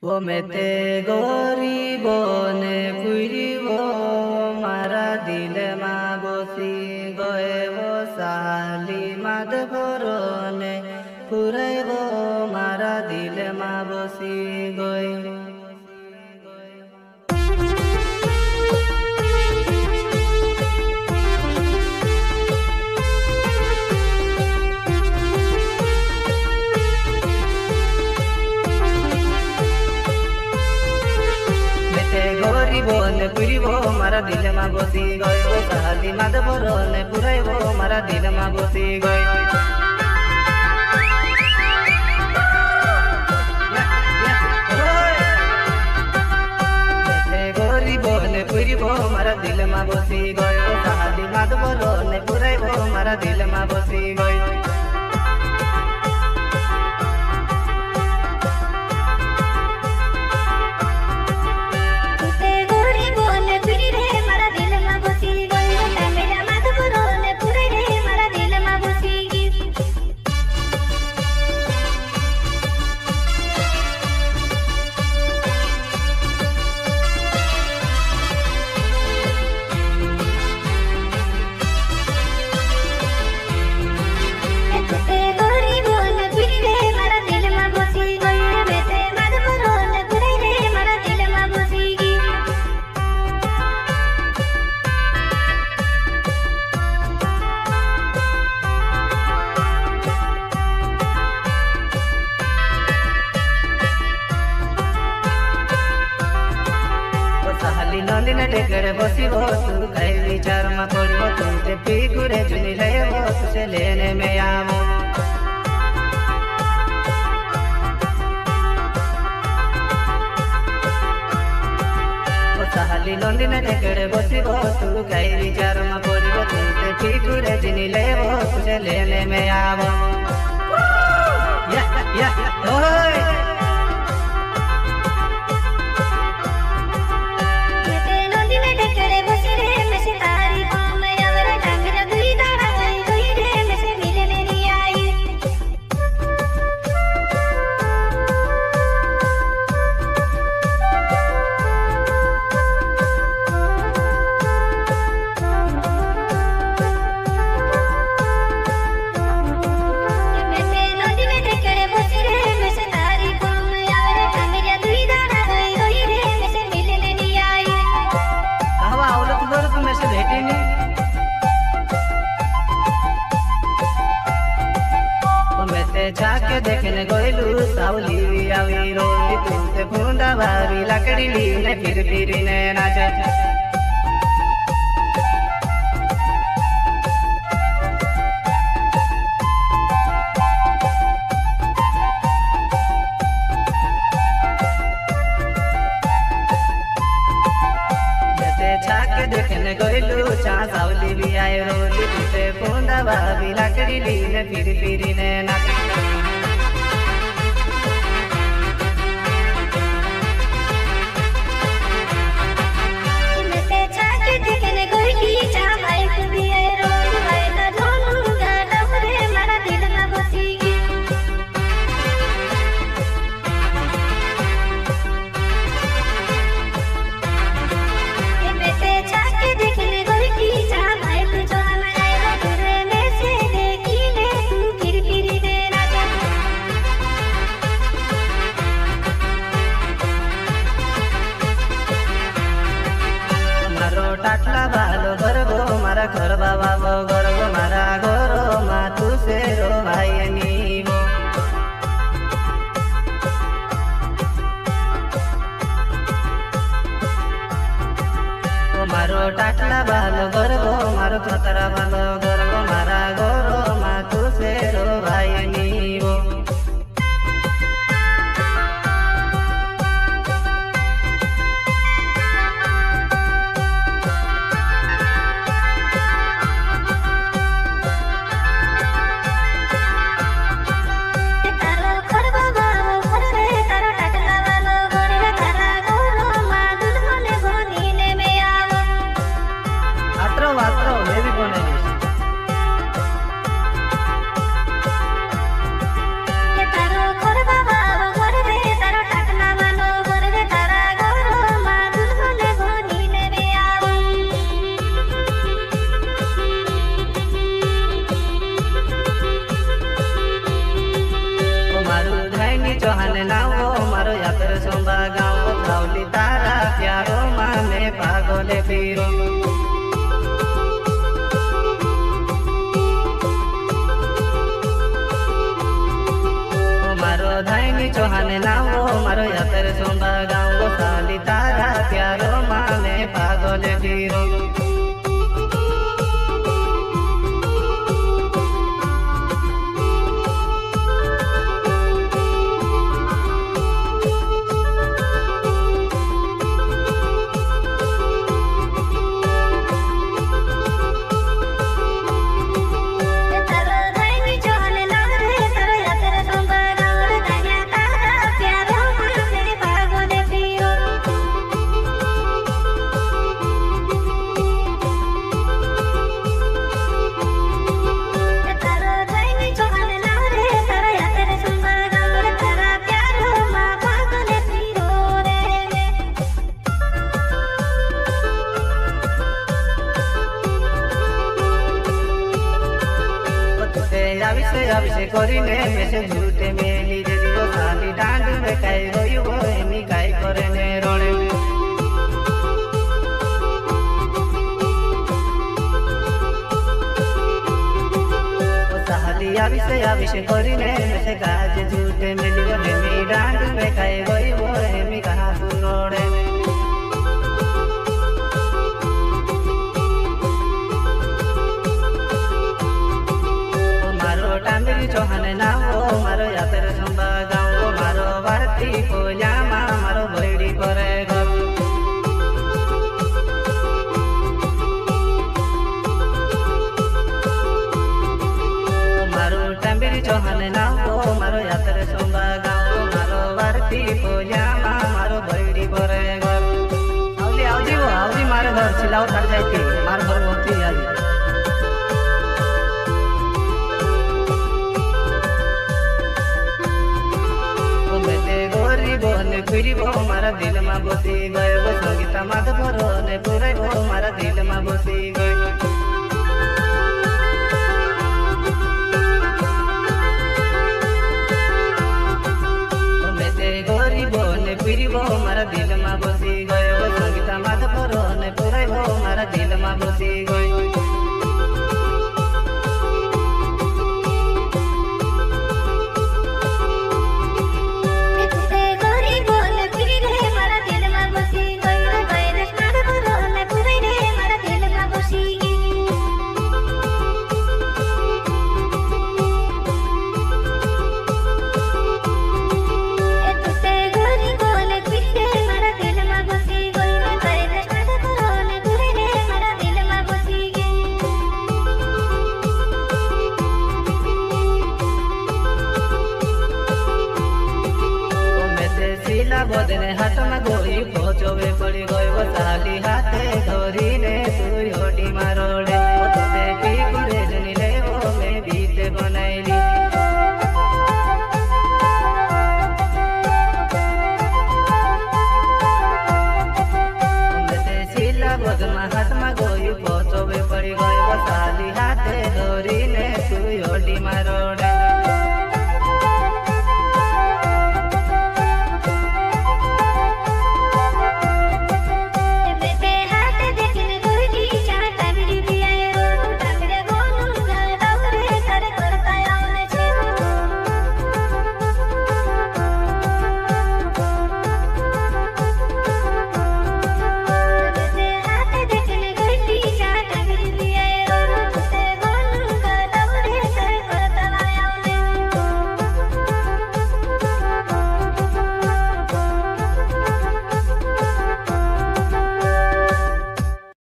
ও মেতে গরিব নে ফুরিব মারা দিলে মা বসি গয়েব সালি মাদ ভরনে ফুরাইব মারা দিলে মা বসি গয় বনে পুরিব মারা দিলে মা বসি গয় ও সালি মাদ বরনে পুরাইব মারা দিলে মা বসি গয় গরিব নে পুরিব মারা দিলে মা বসি গয় ও সালি মাদ বরনে পুরাইব মারা দিলে মা বসি গয় नंदिना टेकर बसिब तू कई विचार में पड़ब तू ते पीकुरे चुनी लेब तुझे लेने में आवो साली नंदिना टेकर बसिब तू कई विचार में पड़ब तू ते पीकुरे चुनी लेब तुझे लेने में आवो या या ओए जाके देखने गोइलू सावली आवी रोली तुमसे फूंदा भारी लकड़ी ली ने फिर ने नाचे जाके देखने गोइलू चा सावली भी आए रोली तुमसे फूंदा भारी लकड़ी ली ने फिर ने नाचे टाटला भालो गर्व मारा घर बाबा गर्व मारा घरो मा तू सेरो भाई नीवो मारो टाटला भालो गर्व मारो खतरा भालो गर्व मारा घरो मा तू सेरो भाई नीवो वात्रो मैं भी बोले मारो यातर सोंबा गाँव सावली तारा प्यारो माने पागले फिरो मारो धाइनी चौहाने नावो मारो यातर सोंबा गाँव सावली तारा प्यारो माने पागले फिरो अभिषेक करिने मेसे झूठे मेली दे दियो साली डांड में काई रोयो एमी काई करे ने रोणे ओ साली अभिषेक करिने मेसे गाज झूठे मेली एमी डांड में काई रोयो एमी कहा तू रोणे चौहाने नावो मारो यातर सोंबा गाँव मारो भारती पोजामा मारो बैडी करे घर मारो टांबिरी चौहाने नावो मारो यातर सोंबा गाँव मारो भारती पोजामा मारो बैडी करे घर आवली मारो घर सिलाओ तार जाती मारो घर होती आई फिरिबो मारा दिल में बसी गयो संगीता माधवरो ने पुरैबो मारा दिल में बसी गयो मेते गरीबो ने फिरिबो मारा दिल में बसी गयो संगीता माधवरो ने पुरैबो मारा दिल में बसी गयो बदने हाथ में गोई पहुँचोवे पड़ी गयो साली हाथे धरी ने तू